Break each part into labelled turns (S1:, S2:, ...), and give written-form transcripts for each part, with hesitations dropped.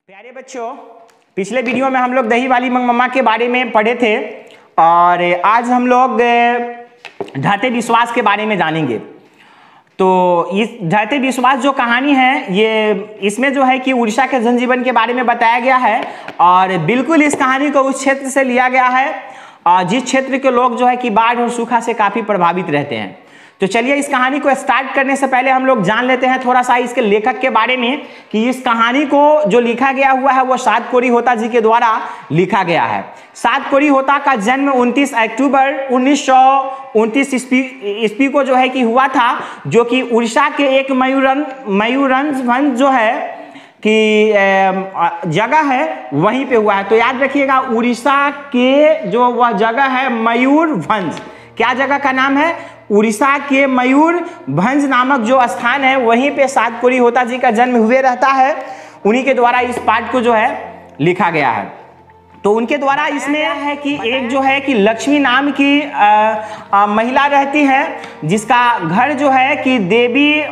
S1: प्यारे बच्चों, पिछले वीडियो में हम लोग दही वाली मंगमम्मा के बारे में पढ़े थे और आज हम लोग ढाते विश्वास के बारे में जानेंगे। तो इस ढाते विश्वास जो कहानी है, ये इसमें जो है कि उड़ीसा के जनजीवन के बारे में बताया गया है और बिल्कुल इस कहानी को उस क्षेत्र से लिया गया है जिस क्षेत्र के लोग जो है कि बाढ़ और सूखा से काफ़ी प्रभावित रहते हैं। तो चलिए इस कहानी को स्टार्ट करने से पहले हम लोग जान लेते हैं थोड़ा सा इसके लेखक के बारे में कि इस कहानी को जो लिखा गया हुआ है वो सातकोरी होता जी के द्वारा लिखा गया है। सातकोरी होता का जन्म 29 अक्टूबर 1929 ईस्वी को जो है कि हुआ था, जो कि उड़ीसा के एक मयूरभंज जो है कि जगह है वहीं पे हुआ है। तो याद रखिएगा, उड़ीसा के जो वह जगह है मयूरभंज, क्या जगह का नाम है? उड़ीसा के मयूरभंज नामक जो स्थान है वहीं पे सातकोरी होता जी का जन्म हुए रहता है। उन्हीं के द्वारा इस पाठ को जो है लिखा गया है। तो उनके द्वारा इसमें है कि एक जो है कि लक्ष्मी नाम की महिला रहती है, जिसका घर जो है कि देवी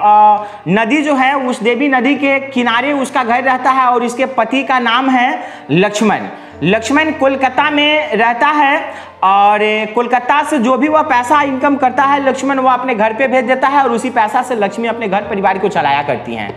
S1: नदी जो है, उस देवी नदी के किनारे उसका घर रहता है और इसके पति का नाम है लक्ष्मण। लक्ष्मण कोलकाता में रहता है और कोलकाता से जो भी वह पैसा इनकम करता है लक्ष्मण वो अपने घर पे भेज देता है और उसी पैसा से लक्ष्मी अपने घर परिवार को चलाया करती हैं।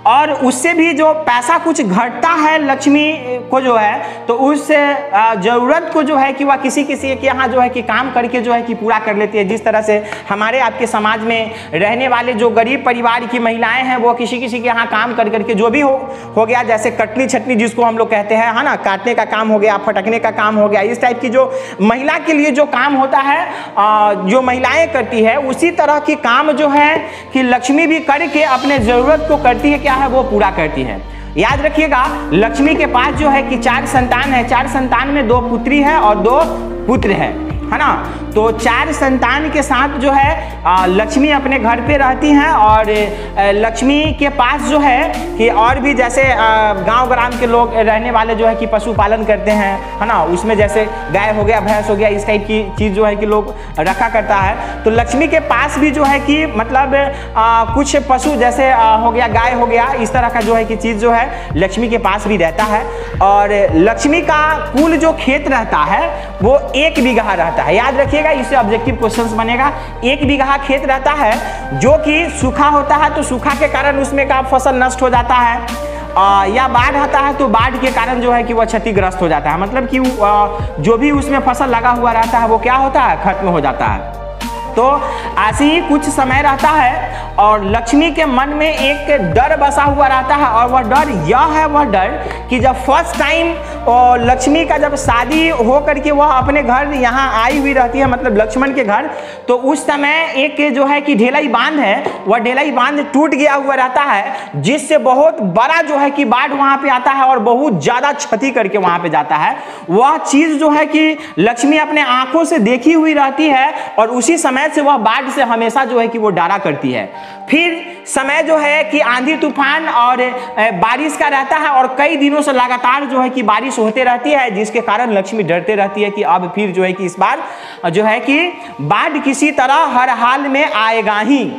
S1: और उससे भी जो पैसा कुछ घटता है लक्ष्मी को जो है, तो उस ज़रूरत को जो है कि वह किसी के यहाँ जो है कि काम करके जो है कि पूरा कर लेती है। जिस तरह से हमारे आपके समाज में रहने वाले जो गरीब परिवार की महिलाएं हैं वो किसी के यहाँ काम कर करके जो भी हो गया, जैसे कटनी छटनी जिसको हम लोग कहते हैं, है ना, काटने का काम हो गया, फटकने का काम हो गया, इस टाइप की जो महिला के लिए जो काम होता है जो महिलाएँ करती है, उसी तरह की काम जो है कि लक्ष्मी भी करके अपने ज़रूरत को करती है, क्या है वो पूरा करती है। याद रखिएगा, लक्ष्मी के पास जो है कि 4 संतान है। 4 संतान में 2 पुत्री है और 2 पुत्र है ना। तो 4 संतान के साथ जो है लक्ष्मी अपने घर पे रहती हैं और लक्ष्मी के पास जो है कि और भी जैसे गांव ग्राम के लोग रहने वाले जो है कि पशुपालन करते हैं, है ना, उसमें जैसे गाय हो गया, भैंस हो गया, इस टाइप की चीज़ जो है कि लोग रखा करता है। तो लक्ष्मी के पास भी जो है कि मतलब कुछ पशु जैसे हो गया, गाय हो गया, इस तरह का जो है कि चीज़ जो है लक्ष्मी के पास भी रहता है। और लक्ष्मी का कुल जो खेत रहता है वो 1 बीघा रहता है। याद रखिएगा, इससे ऑब्जेक्टिव क्वेश्चंस बनेगा। 1 बीघा खेत रहता है जो कि सूखा होता है, तो सूखा के कारण उसमें का फसल नष्ट हो जाता है, या बाढ़ आता है तो बाढ़ के कारण जो है कि वह क्षतिग्रस्त हो जाता है। मतलब कि जो भी उसमें फसल लगा हुआ रहता है वो क्या होता है, खत्म हो जाता है। तो ऐसे ही कुछ समय रहता है और लक्ष्मी के मन में एक डर बसा हुआ रहता है और वह डर यह है, वह डर कि जब फर्स्ट टाइम लक्ष्मी का जब शादी हो करके वह अपने घर यहाँ आई हुई रहती है, मतलब लक्ष्मण के घर, तो उस समय एक जो है कि ढेलाई बांध है, वह ढेलाई बांध टूट गया हुआ रहता है, जिससे बहुत बड़ा जो है कि बाढ़ वहाँ पे आता है और बहुत ज़्यादा क्षति करके वहाँ पे जाता है। वह चीज़ जो है कि लक्ष्मी अपने आंखों से देखी हुई रहती है और उसी समय से वह बाढ़ से हमेशा जो है कि वो डरा करती है। फिर समय जो है कि आंधी तूफान और बारिश का रहता है और कई दिनों से लगातार जो है कि बारिश होते रहती है, जिसके कारण लक्ष्मी डरते रहती है कि अब फिर जो है कि इस बार जो है कि बाढ़ किसी तरह हर हाल में आएगा ही,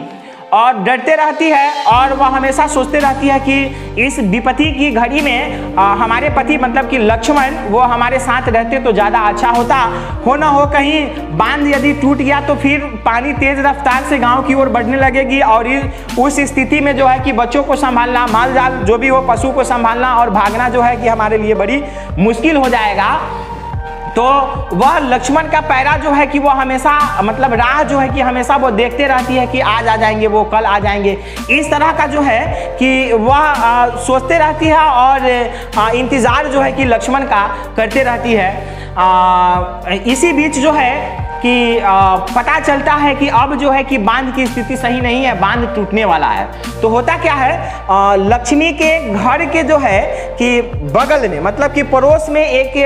S1: और डरते रहती है और वह हमेशा सोचते रहती है कि इस विपत्ति की घड़ी में हमारे पति मतलब कि लक्ष्मण वो हमारे साथ रहते तो ज़्यादा अच्छा होता। हो ना हो कहीं बांध यदि टूट गया तो फिर पानी तेज रफ्तार से गांव की ओर बढ़ने लगेगी और उस स्थिति में जो है कि बच्चों को संभालना, माल जाल जो भी हो, पशु को संभालना और भागना जो है कि हमारे लिए बड़ी मुश्किल हो जाएगा। तो वह लक्ष्मण का पैरा जो है कि वो हमेशा मतलब राह जो है कि हमेशा वो देखते रहती है कि आज आ जाएंगे, वो कल आ जाएंगे, इस तरह का जो है कि वह सोचते रहती है और इंतज़ार जो है कि लक्ष्मण का करते रहती है। इसी बीच जो है कि पता चलता है कि अब जो है कि बांध की स्थिति सही नहीं है, बांध टूटने वाला है। तो होता क्या है, लक्ष्मी के घर के जो है कि बगल में मतलब कि पड़ोस में एक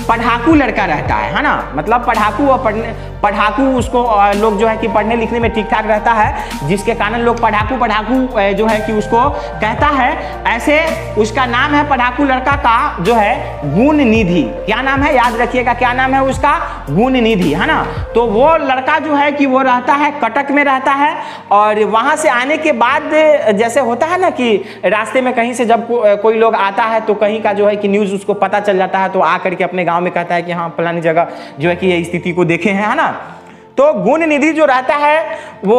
S1: पढ़ाकू लड़का रहता है ना, मतलब पढ़ाकू और पढ़ाकू उसको लोग जो है कि पढ़ने लिखने में ठीक ठाक रहता है, जिसके कारण लोग पढ़ाकू जो है कि उसको कहता है। ऐसे उसका नाम है पढ़ाकू लड़का का जो है गुण निधि। क्या नाम है, याद रखिएगा, क्या नाम है उसका, गुण निधि, है ना। तो वो लड़का जो है कि वो रहता है कटक में रहता है, और वहां से आने के बाद जैसे होता है ना कि रास्ते में कहीं से जब कोई लोग आता है तो कहीं का जो है कि न्यूज़ उसको पता चल जाता है, तो आकर के अपने गांव में कहता है कि हाँ फलानी जगह जो है कि ये स्थिति को देखे हैं, है ना। तो गुण निधि जो रहता है वो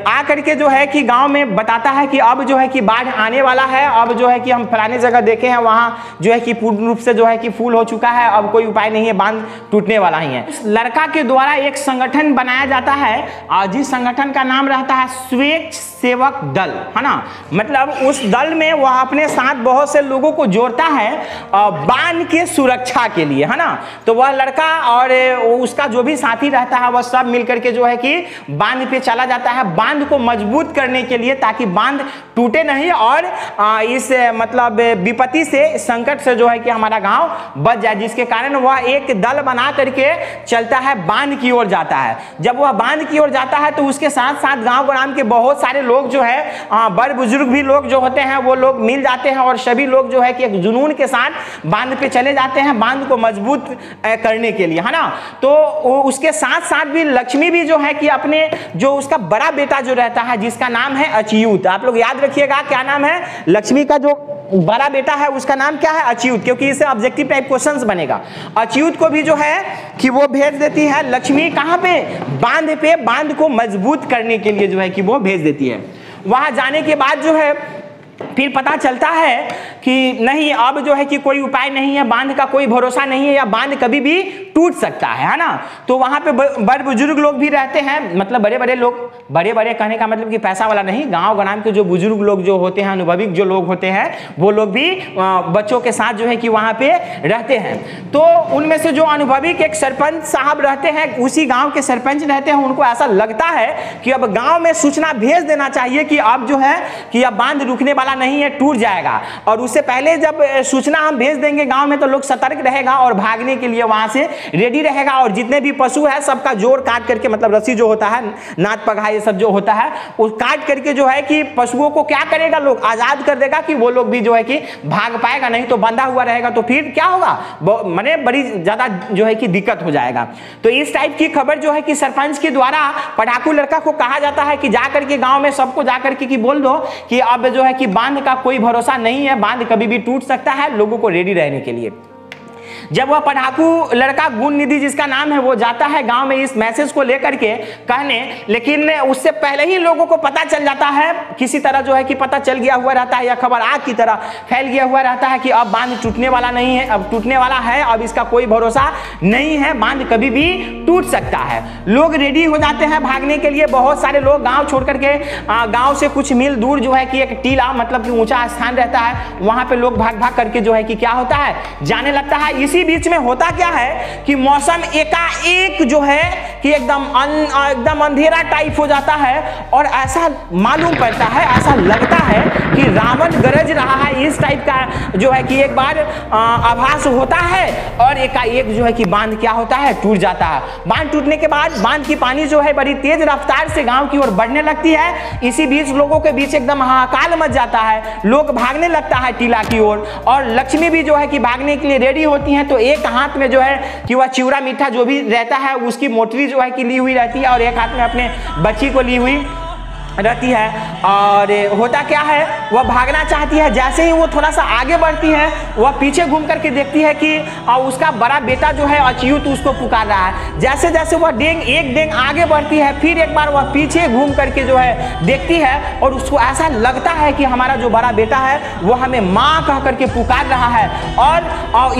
S1: आ करके जो है कि गांव में बताता है कि अब जो है कि बाढ़ आने वाला है, अब जो है कि हम फलाने जगह देखे हैं वहाँ जो है कि पूर्ण रूप से जो है कि फुल हो चुका है, अब कोई उपाय नहीं है, बांध टूटने वाला ही है। इस लड़का के द्वारा एक संगठन बनाया जाता है, और जिस संगठन का नाम रहता है स्वयंसेवक दल, है ना। मतलब उस दल में वह अपने साथ बहुत से लोगों को जोड़ता है बांध के सुरक्षा के लिए, है ना। तो वह लड़का और उसका जो भी साथी रहता है वह सब मिलकर के जो है कि बांध पे चला जाता है, बांध को मजबूत करने के लिए, ताकि बांध टूटे नहीं और इस मतलब विपत्ति से, संकट से जो है कि हमारा गांव बच जाए। जिसके कारण वह एक दल बना करके चलता है, बांध की ओर जाता है। जब वह बांध की ओर जाता है तो उसके साथ साथ गांव ग्राम के बहुत सारे लोग जो है, बड़ बुजुर्ग भी लोग जो होते हैं वो लोग मिल जाते हैं, और सभी लोग जो है कि एक जुनून के साथ बांध पे चले जाते हैं बांध को मजबूत करने के लिए, है ना। तो उसके साथ साथ भी लक्ष्मी भी जो है कि अपने जो उसका बड़ा बेटा जो रहता है जिसका नाम है अच्युत, आप लोग याद रखिएगा क्या नाम है, लक्ष्मी का जो बड़ा बेटा है उसका नाम क्या है, अच्युत, क्योंकि इससे ऑब्जेक्टिव टाइप क्वेश्चंस बनेगा। अच्युत को भी जो है कि वो भेज देती है लक्ष्मी, कहां पे, बांध पे, बांध को मजबूत करने के लिए जो है कि वो भेज देती है। वहां जाने के बाद जो है फिर पता चलता है कि नहीं, अब जो है कि कोई उपाय नहीं है, बांध का कोई भरोसा नहीं है, या बांध कभी भी टूट सकता है ना। तो वहां पे बड़े बुजुर्ग लोग भी रहते हैं, मतलब बड़े बड़े लोग, बड़े बड़े कहने का मतलब कि पैसा वाला नहीं, गांव ग्राम के जो बुजुर्ग लोग जो होते हैं, अनुभवी जो लोग होते हैं, वो लोग भी बच्चों के साथ जो है कि वहां पे रहते हैं। तो उनमें से जो अनुभवी एक सरपंच साहब रहते हैं, उसी गाँव के सरपंच रहते हैं, उनको ऐसा लगता है कि अब गाँव में सूचना भेज देना चाहिए कि अब जो है कि अब बांध रुकने वाला नहीं है, टूट जाएगा। और उससे पहले जब सूचना हम भेज देंगे गांव में, तो लोग सतर्क रहेगा और भागने के लिए वहां से रेडी रहेगा, और जितने भी पशु है सबका जोड़ काट करके, मतलब रस्सी जो होता है, नाद पगहा ये सब जो होता है, वो काट करके जो है कि पशुओं को क्या करेगा, लोग आजाद कर देगा कि वो लोग भी जो है कि भाग पाएगा, नहीं तो बंधा हुआ रहेगा तो फिर क्या होगा, माने बड़ी ज्यादा जो है कि दिक्कत हो जाएगा। तो इस टाइप की खबर जो है कि सरपंच के द्वारा पढ़ाकू लड़का को कहा जाता है कि जाकर के गांव में सबको जाकर के बोल दो कि अब जो है कि बांध का कोई भरोसा नहीं है, बांध कभी भी टूट सकता है, लोगों को रेडी रहने के लिए। जब वह पढ़ाकू लड़का गुण निधि जिसका नाम है वो जाता है गांव में इस मैसेज को लेकर के कहने, लेकिन उससे पहले ही लोगों को पता चल जाता है, किसी तरह जो है कि पता चल गया हुआ रहता है, या खबर आग की तरह फैल गया हुआ रहता है कि अब बांध टूटने वाला नहीं है, अब टूटने वाला है, अब इसका कोई भरोसा नहीं है, बांध कभी भी टूट सकता है। लोग रेडी हो जाते हैं भागने के लिए, बहुत सारे लोग गाँव छोड़ करके, गाँव से कुछ मील दूर जो है कि एक टीला मतलब कि ऊंचा स्थान रहता है, वहां पे लोग भाग भाग करके जो है कि क्या होता है, जाने लगता है। इसी बीच में होता क्या है कि मौसम एकाएक जो है कि एकदम अंधेरा टाइप हो जाता है, और ऐसा मालूम पड़ता है, ऐसा लगता है कि रावण गरज रहा है, इस टाइप का जो है कि एक बार आभास होता है, और एकाएक जो है कि बांध क्या होता है, टूट जाता है। बांध टूटने के बाद बांध की पानी जो है बड़ी तेज रफ्तार से गांव की ओर बढ़ने लगती है। इसी बीच लोगों के बीच एकदम हाहाकार मच जाता है, लोग भागने लगता है टीला की ओर, और लक्ष्मी भी जो है कि भागने के लिए रेडी होती है। तो एक हाथ में जो है कि वह चिवड़ा मीठा जो भी रहता है उसकी मोटरी जो है कि ली हुई रहती है, और एक हाथ में अपने बच्ची को ली हुई रहती है। और होता क्या है, वह भागना चाहती है, जैसे ही वो थोड़ा सा आगे बढ़ती है, वह पीछे घूम करके देखती है कि उसका बड़ा बेटा जो है अच्युत उसको पुकार रहा है। जैसे जैसे वह एक डेंग आगे बढ़ती है, फिर एक बार वह पीछे घूम करके जो है देखती है, और उसको ऐसा लगता है कि हमारा जो बड़ा बेटा है वो हमें माँ कह करके पुकार रहा है। और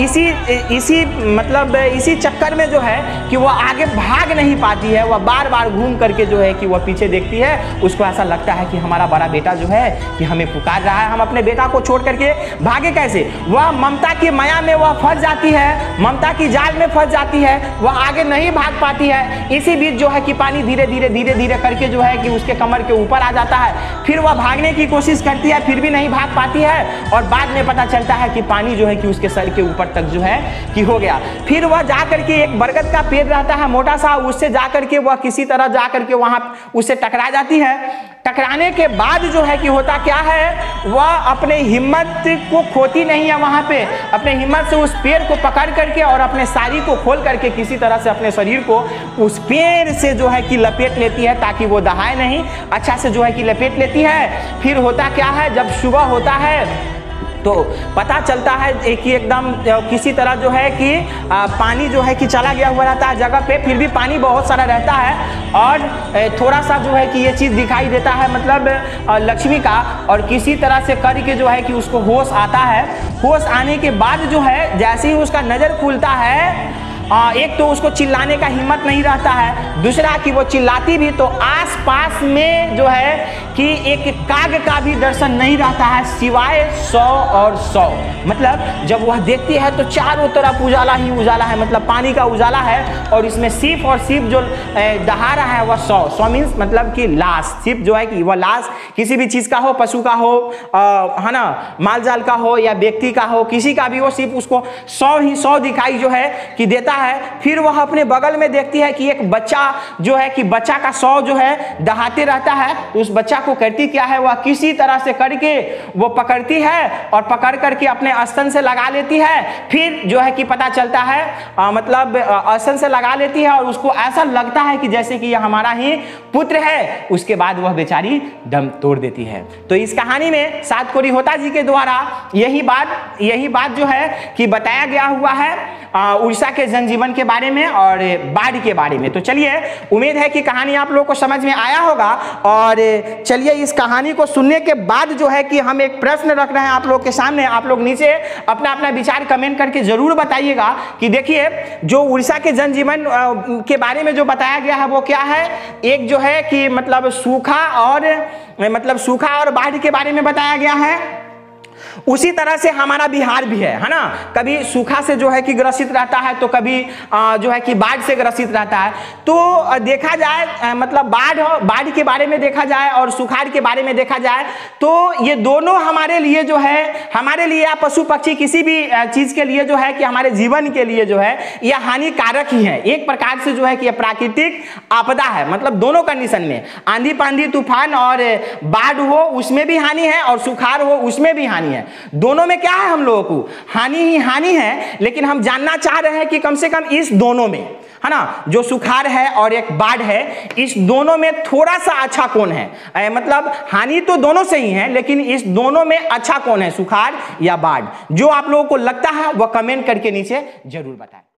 S1: इसी चक्कर में जो है कि वह आगे भाग नहीं पाती है, वह बार बार घूम करके जो है कि वह पीछे देखती है, उसको ऐसा लगता है कि हमारा बड़ा बेटा जो है कि हमें पुकार रहा है, हम अपने बेटा को छोड़ करके भागे कैसे? वह ममता की माया में वह फंस जाती है, ममता की जाल में फंस जाती है, वह आगे नहीं भाग पाती है। इसी बीच जो है कि पानी धीरे धीरे करके जो है कि उसके कमर के ऊपर आ जाता है। फिर वह भागने की कोशिश करती है, फिर भी नहीं भाग पाती है, और बाद में पता चलता है कि पानी जो है कि उसके सर के ऊपर तक जो है कि हो गया। फिर वह जा करके एक बरगद का पेड़ रहता है मोटा सा, उससे जा करके वह किसी तरह जा करके वहां उससे टकरा जाती है। टकराने के बाद जो है कि होता क्या है, वह अपने हिम्मत को खोती नहीं है, वहां पे अपने हिम्मत से उस पेड़ को पकड़ करके और अपने साड़ी को खोल करके किसी तरह से अपने शरीर को उस पेड़ से जो है कि लपेट लेती है, ताकि वो दहाए नहीं, अच्छा से जो है कि लपेट लेती है। फिर होता क्या है, जब सुबह होता है तो पता चलता है कि एकदम किसी तरह जो है कि पानी जो है कि चला गया हुआ रहता है जगह पे, फिर भी पानी बहुत सारा रहता है, और थोड़ा सा जो है कि ये चीज़ दिखाई देता है, मतलब लक्ष्मी का, और किसी तरह से करके जो है कि उसको होश आता है। होश आने के बाद जो है जैसे ही उसका नज़र खुलता है, एक तो उसको चिल्लाने का हिम्मत नहीं रहता है, दूसरा कि वो चिल्लाती भी तो आसपास में जो है कि एक काग का भी दर्शन नहीं रहता है, सिवाय 100 और 100। मतलब जब वह देखती है तो चारों तरफ उजाला ही उजाला है, मतलब पानी का उजाला है, और इसमें सिर्फ और सिर्फ जो दहा रहा है वह 100 मीन्स मतलब कि लाश, सिर्फ जो है कि वह लाश किसी भी चीज़ का हो, पशु का हो, है ना, माल जाल का हो या व्यक्ति का हो, किसी का भी हो, सिर्फ उसको 100 ही 100 दिखाई जो है कि देता है। फिर वह अपने बगल में देखती है कि एक बच्चा जो है कि बच्चा का 100 जो है दहाते रहता है। तो उस बच्चा को करती क्या है, वह किसी तरह से करके वो पकड़ती है और पकड़ करके अपने स्तन से लगा लेती है। फिर जो है कि पता चलता है मतलब स्तन से लगा लेती है, और उसको ऐसा लगता है कि जैसे कि यह हमारा ही पुत्र है। उसके बाद वह बेचारी दम तोड़ देती है। तो इस कहानी में सात कोरी होता जी के द्वारा यही बात जो है कि बताया गया हुआ है उड़ीसा के जनजीवन के बारे में और बाढ़ के बारे में। तो चलिए, उम्मीद है कि कहानी आप लोगों को समझ में आया होगा। और चलिए, इस कहानी को सुनने के बाद जो है कि हम एक प्रश्न रख रहे हैं आप लोग के सामने। आप लोग नीचे अपना अपना विचार कमेंट करके जरूर बताइएगा कि देखिए, जो उड़ीसा के जनजीवन के बारे में जो बताया गया है वो क्या है। एक जो है कि मतलब सूखा और बाढ़ के बारे में बताया गया है। उसी तरह से हमारा बिहार भी है ना, कभी सूखा से जो है कि ग्रसित रहता है, तो कभी जो है कि बाढ़ से ग्रसित रहता है। तो देखा जाए मतलब बाढ़ के बारे में देखा जाए और सुखाड़ के बारे में देखा जाए, तो ये दोनों हमारे लिए जो है, हमारे लिए या पशु पक्षी किसी भी चीज के लिए जो है कि हमारे जीवन के लिए जो है यह हानिकारक ही है। एक प्रकार से जो है कि यह प्राकृतिक आपदा है, मतलब दोनों कंडीशन में, आंधी पांधी तूफान और बाढ़ हो उसमें भी हानि है, और सुखाड़ हो उसमें भी हानि है। दोनों में क्या है, हम लोगों को हानि ही हानि है। लेकिन हम जानना चाह रहे हैं कि कम से कम इस दोनों में, है ना, जो सुखाड़ है और एक बाढ़ है, इस दोनों में थोड़ा सा अच्छा कौन है। मतलब हानि तो दोनों से ही है, लेकिन इस दोनों में अच्छा कौन है, सुखाड़ या बाढ़। जो आप लोगों को लगता है वह कमेंट करके नीचे जरूर बताएं।